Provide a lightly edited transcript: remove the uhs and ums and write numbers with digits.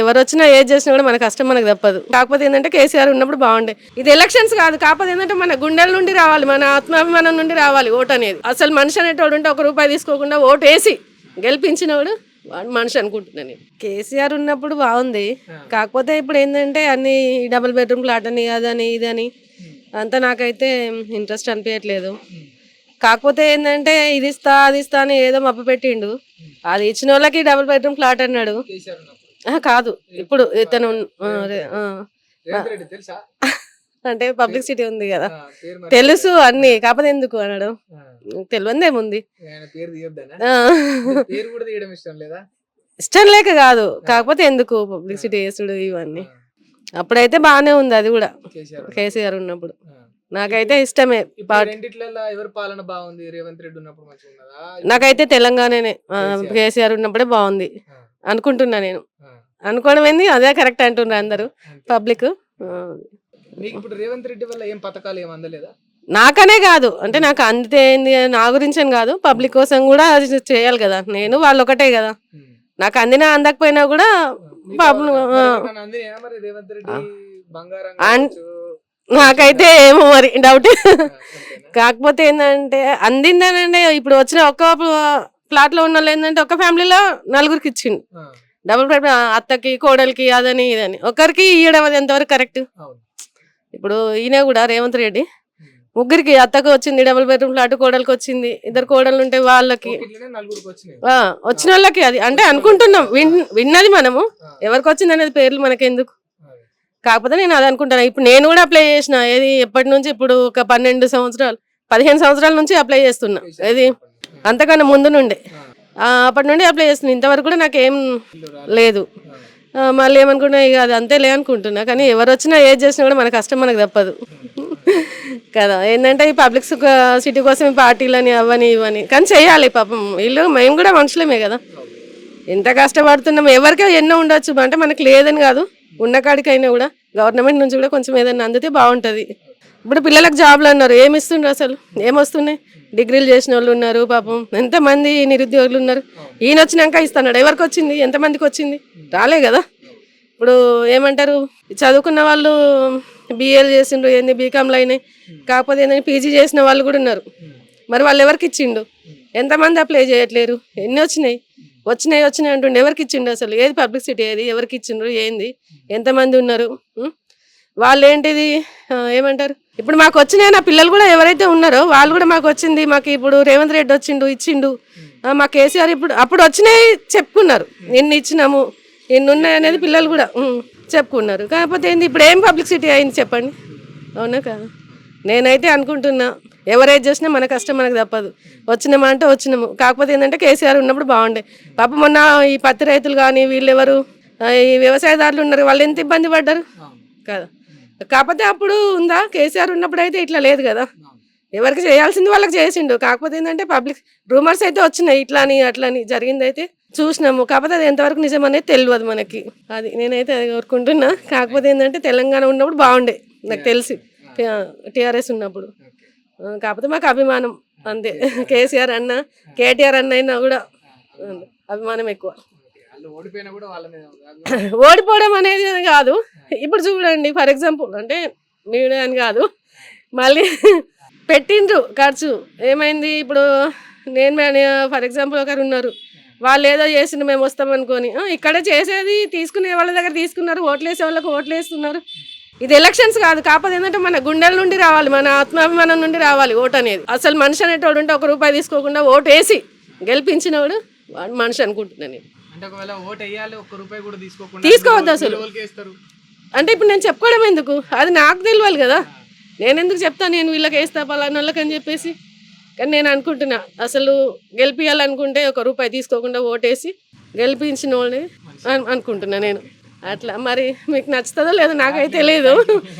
ఎవరు వచ్చినా ఏది చేసినా కూడా మన కష్టం మనకు తప్పదు. కాకపోతే ఏంటంటే కేసీఆర్ ఉన్నప్పుడు బాగుండే. ఇది ఎలక్షన్స్ కాదు, కాకపోతే ఏంటంటే మన గుండెల నుండి రావాలి, మన ఆత్మాభిమానం నుండి రావాలి ఓటు అనేది. అసలు మనిషి అనేటోడు ఉంటే ₹1 తీసుకోకుండా ఓటు వేసి గెలిపించినవాడు మనిషి అనుకుంటున్నాను నేను. కేసీఆర్ ఉన్నప్పుడు బాగుంది. కాకపోతే ఇప్పుడు ఏంటంటే అన్ని డబుల్ బెడ్రూమ్ ఫ్లాట్ అని అదని ఇదని అంతా నాకైతే ఇంట్రెస్ట్ అనిపించట్లేదు. కాకపోతే ఏంటంటే ఇది ఇస్తా అది ఇస్తా అని ఏదో మప్ప పెట్టిండు. అది ఇచ్చిన వాళ్ళకి డబుల్ బెడ్రూమ్ ఫ్లాట్ అన్నాడు. కాదు ఇప్పుడు ఇతను అంటే పబ్లిసిటీ ఉంది కదా, తెలుసు అన్ని. కాకపోతే ఎందుకు అన్నాడు, తెలియదేముంది. ఇష్టం లేక కాదు, కాకపోతే ఎందుకు పబ్లిసిటీ చేసుడు ఇవన్నీ. అప్పుడైతే బాగానే ఉంది అది కూడా కేసీఆర్ ఉన్నప్పుడు. నాకైతే ఇష్టమే. నాకైతే తెలంగాణనే కేసీఆర్ ఉన్నప్పుడే బాగుంది అనుకుంటున్నా నేను. అనుకోవడం ఏంది, అదే కరెక్ట్ అంటున్నారు అందరూ పబ్లిక్. నాకనే కాదు అంటే నాకు అంతే ఏంది నా గురించి అని కాదు, పబ్లిక్ కోసం కూడా అది చేయాలి కదా. నేను వాళ్ళు ఒకటే కదా, నాకు అందినా అందకపోయినా కూడా నాకైతే ఏమో మరి డౌట్. కాకపోతే ఏంటంటే అందిందనంటే ఇప్పుడు వచ్చిన ఒక్క ఫ్లాట్ లో ఉన్న వాళ్ళు ఏంటంటే ఒక ఫ్యామిలీలో 4గురికి ఇచ్చిండు డబుల్ బెడ్, అత్తకి కోడలికి అదని ఇదని. ఒకరికి ఇవ్వడం అది ఎంతవరకు కరెక్ట్? ఇప్పుడు ఈయన కూడా రేవంత్ రెడ్డి ముగ్గురికి, అత్తకు వచ్చింది డబుల్ బెడ్రూమ్ ఫ్లాట్, కోడలికి వచ్చింది, 2 కోడలు ఉంటే వాళ్ళకి వచ్చిన వాళ్ళకి అది అంటే అనుకుంటున్నాం. విన్నది మనము, ఎవరికి వచ్చింది అనేది పేర్లు మనకెందుకు. కాకపోతే నేను అది అనుకుంటాను. ఇప్పుడు నేను కూడా అప్లై చేసిన, ఏది ఎప్పటి నుంచి, ఇప్పుడు ఒక 12 సంవత్సరాలు 15 సంవత్సరాల నుంచి అప్లై చేస్తున్నా. ఏది అంతకన్నా ముందు నుండి అప్పటి నుండి అప్లై చేస్తున్నా. ఇంతవరకు కూడా నాకేం లేదు. మళ్ళీ ఏమనుకున్నా ఇక అది అంతేలే అనుకుంటున్నా. కానీ ఎవరు వచ్చినా ఏది చేసినా కూడా మన కష్టం మనకు తప్పదు కదా. ఏంటంటే ఈ పబ్లిక్ సిటీ కోసం ఈ పార్టీలని అవని ఇవని కానీ చెయ్యాలి. పాపం వీళ్ళు మేము కూడా మనుషులమే కదా, ఎంత కష్టపడుతున్నాం. ఎవరికో ఎన్నో ఉండొచ్చు అంటే మనకి లేదని కాదు, ఉన్న కాడికైనా కూడా గవర్నమెంట్ నుంచి కూడా కొంచెం ఏదైనా అందితే బాగుంటుంది. ఇప్పుడు పిల్లలకు జాబ్లు అన్నారు, ఏమి ఇస్తుండ్రు అసలు, ఏమొస్తున్నాయి? డిగ్రీలు చేసిన వాళ్ళు ఉన్నారు పాపం, ఎంతమంది నిరుద్యోగులు ఉన్నారు. ఈయన వచ్చినాక ఇస్తున్నాడు. ఎవరికి వచ్చింది, ఎంతమందికి వచ్చింది? రాలే కదా. ఇప్పుడు ఏమంటారు, చదువుకున్న వాళ్ళు BAలు చేసిండ్రు, ఏంది బీకామ్లు అయినాయి, కాకపోతే ఏంటంటే PG చేసిన వాళ్ళు కూడా ఉన్నారు. మరి వాళ్ళు ఎవరికి ఇచ్చిండు? ఎంతమంది అప్లై చేయట్లేరు? ఎన్ని వచ్చినాయి అంటుండే, ఎవరికి ఇచ్చిండు అసలు? ఏది పబ్లిసిటీ, ఏది ఎవరికి ఇచ్చిండ్రు, ఏంది, ఎంతమంది ఉన్నారు? వాళ్ళు ఏంటిది ఏమంటారు, ఇప్పుడు మాకు వచ్చినాయి. నా పిల్లలు కూడా ఎవరైతే ఉన్నారో వాళ్ళు కూడా మాకు వచ్చింది, మాకు ఇప్పుడు రేవంత్ రెడ్డి వచ్చిండు ఇచ్చిండు, మా కేసీఆర్ ఇప్పుడు అప్పుడు వచ్చినాయి చెప్పుకున్నారు, ఎన్ని ఇచ్చినాము ఎన్ని ఉన్నాయి అనేది పిల్లలు కూడా చెప్పుకున్నారు. కాకపోతే ఏంది ఇప్పుడు ఏం పబ్లిసిటీ అయింది చెప్పండి, అవునా కదా. నేనైతే అనుకుంటున్నా ఎవరైతే చేసినా మన కష్టం మనకు తప్పదు. వచ్చినామా అంటే వచ్చినాము. కాకపోతే ఏంటంటే కేసీఆర్ ఉన్నప్పుడు బాగుండే. పాప మొన్న ఈ పత్తి రైతులు కానీ వీళ్ళెవరు ఈ వ్యవసాయదారులు ఉన్నారు, వాళ్ళు ఎంత ఇబ్బంది పడ్డారు కదా. కాకపోతే అప్పుడు ఉందా, కేసీఆర్ ఉన్నప్పుడు అయితే ఇట్లా లేదు కదా. ఎవరికి చేయాల్సింది వాళ్ళకి చేసిండు. కాకపోతే ఏంటంటే పబ్లిక్ రూమర్స్ అయితే వచ్చినాయి, ఇట్లా అని అట్లా అని జరిగింది అయితే చూసినాము. కాకపోతే అది ఎంతవరకు నిజం అనేది తెలియదు మనకి. అది నేనైతే అది కోరుకుంటున్నా. కాకపోతే ఏంటంటే తెలంగాణ ఉన్నప్పుడు బాగుండే నాకు తెలిసి, TRS ఉన్నప్పుడు. కాకపోతే మాకు అభిమానం అంతే. కేసీఆర్ అన్న KTR అన్న అయినా కూడా అభిమానం ఎక్కువ. ఓడిపోవడం అనేది కాదు. ఇప్పుడు చూడండి ఫర్ ఎగ్జాంపుల్ అంటే మీడియా అని కాదు, మళ్ళీ పెట్టిండ్రు ఖర్చు ఏమైంది. ఇప్పుడు నేను ఫర్ ఎగ్జాంపుల్ ఒకరు ఉన్నారు, వాళ్ళు ఏదో చేసిండ్రు మేము వస్తాం అనుకొని, ఇక్కడ చేసేది తీసుకునే వాళ్ళ దగ్గర తీసుకున్నారు, ఓట్లు వేసే వాళ్ళకి ఓట్లు వేస్తున్నారు. ఇది ఎలక్షన్స్ కాదు, కాకపోతే ఏంటంటే మన గుండెల నుండి రావాలి, మన ఆత్మాభిమానం నుండి రావాలి ఓటు అనేది. అసలు మనిషి అనేటోడు ఉంటే ₹1 తీసుకోకుండా ఓటు వేసి గెలిపించినవాడు మనిషి అనుకుంటున్నాను నేను. తీసుకోవద్దు అసలు. అంటే ఇప్పుడు నేను చెప్పుకోవడం ఎందుకు, అది నాకు తెలియాలి కదా. నేను ఎందుకు చెప్తాను, నేను వీళ్ళకి వేస్తా పలానా వాళ్ళకి అని చెప్పేసి. కానీ నేను అనుకుంటున్నా అసలు గెలిపించాలనుకుంటే ₹1 తీసుకోకుండా ఓటేసి గెలిపించిన వాళ్ళని అనుకుంటున్నా నేను. అట్లా మరి మీకు నచ్చుతుందో లేదో నాకైతే తెలియదు.